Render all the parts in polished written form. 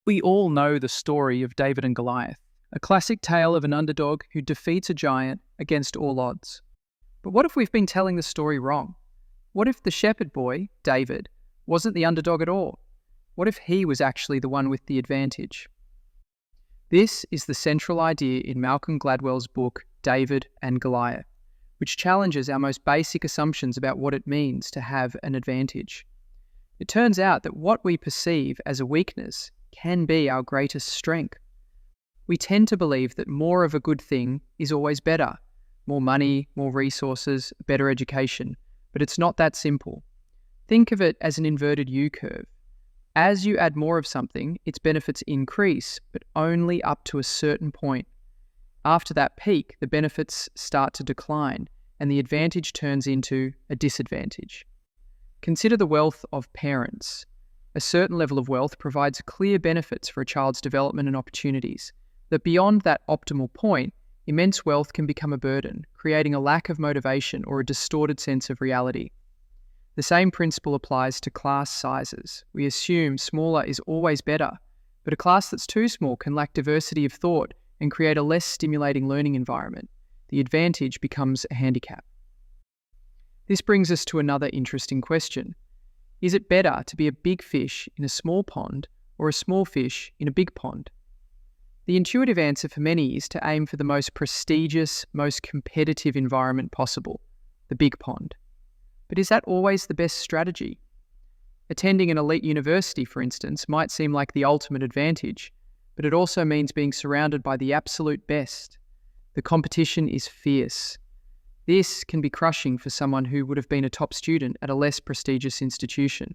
We all know the story of David and Goliath, a classic tale of an underdog who defeats a giant against all odds. But what if we've been telling the story wrong? What if the shepherd boy, David, wasn't the underdog at all? What if he was actually the one with the advantage? This is the central idea in Malcolm Gladwell's book, David and Goliath, which challenges our most basic assumptions about what it means to have an advantage. It turns out that what we perceive as a weakness can be our greatest strength. We tend to believe that more of a good thing is always better. More money, more resources, better education. But it's not that simple. Think of it as an inverted U-curve. As you add more of something, its benefits increase, but only up to a certain point. After that peak, the benefits start to decline, and the advantage turns into a disadvantage. Consider the wealth of parents. A certain level of wealth provides clear benefits for a child's development and opportunities. That beyond that optimal point, immense wealth can become a burden, creating a lack of motivation or a distorted sense of reality. The same principle applies to class sizes. We assume smaller is always better, but a class that's too small can lack diversity of thought and create a less stimulating learning environment. The advantage becomes a handicap. This brings us to another interesting question. Is it better to be a big fish in a small pond or a small fish in a big pond? The intuitive answer for many is to aim for the most prestigious, most competitive environment possible, the big pond. But is that always the best strategy? Attending an elite university, for instance, might seem like the ultimate advantage, but it also means being surrounded by the absolute best. The competition is fierce. This can be crushing for someone who would have been a top student at a less prestigious institution.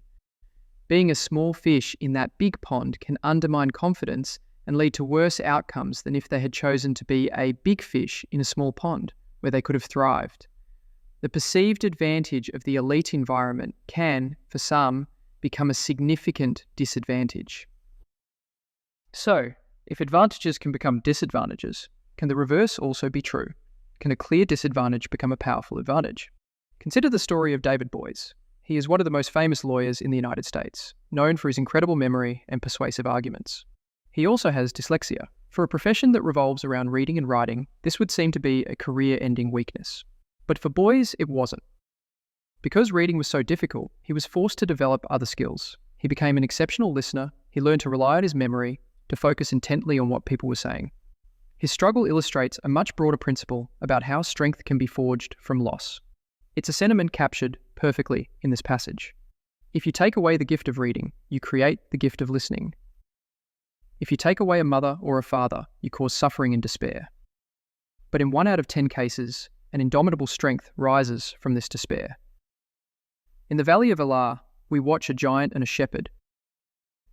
Being a small fish in that big pond can undermine confidence and lead to worse outcomes than if they had chosen to be a big fish in a small pond, where they could have thrived. The perceived advantage of the elite environment can, for some, become a significant disadvantage. So, if advantages can become disadvantages, can the reverse also be true? Can a clear disadvantage become a powerful advantage? Consider the story of David Boies. He is one of the most famous lawyers in the United States, known for his incredible memory and persuasive arguments. He also has dyslexia. For a profession that revolves around reading and writing, this would seem to be a career-ending weakness. But for Boies, it wasn't. Because reading was so difficult, he was forced to develop other skills. He became an exceptional listener, he learned to rely on his memory, to focus intently on what people were saying. His struggle illustrates a much broader principle about how strength can be forged from loss. It's a sentiment captured perfectly in this passage. If you take away the gift of reading, you create the gift of listening. If you take away a mother or a father, you cause suffering and despair. But in 1 out of 10 cases, an indomitable strength rises from this despair. In the Valley of Elah, we watch a giant and a shepherd,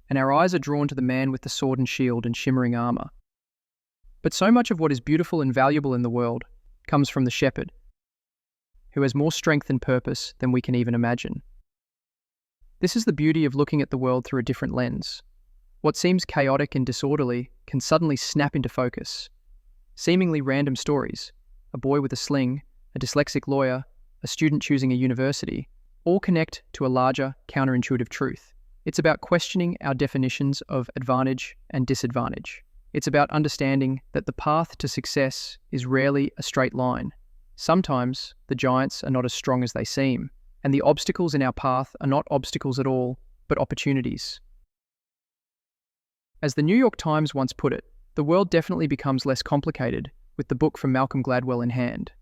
and our eyes are drawn to the man with the sword and shield and shimmering armor. But so much of what is beautiful and valuable in the world comes from the shepherd, who has more strength and purpose than we can even imagine. This is the beauty of looking at the world through a different lens. What seems chaotic and disorderly can suddenly snap into focus. Seemingly random stories, a boy with a sling, a dyslexic lawyer, a student choosing a university, all connect to a larger, counterintuitive truth. It's about questioning our definitions of advantage and disadvantage. It's about understanding that the path to success is rarely a straight line. Sometimes the giants are not as strong as they seem, and the obstacles in our path are not obstacles at all, but opportunities. As the New York Times once put it, the world definitely becomes less complicated with the book from Malcolm Gladwell in hand.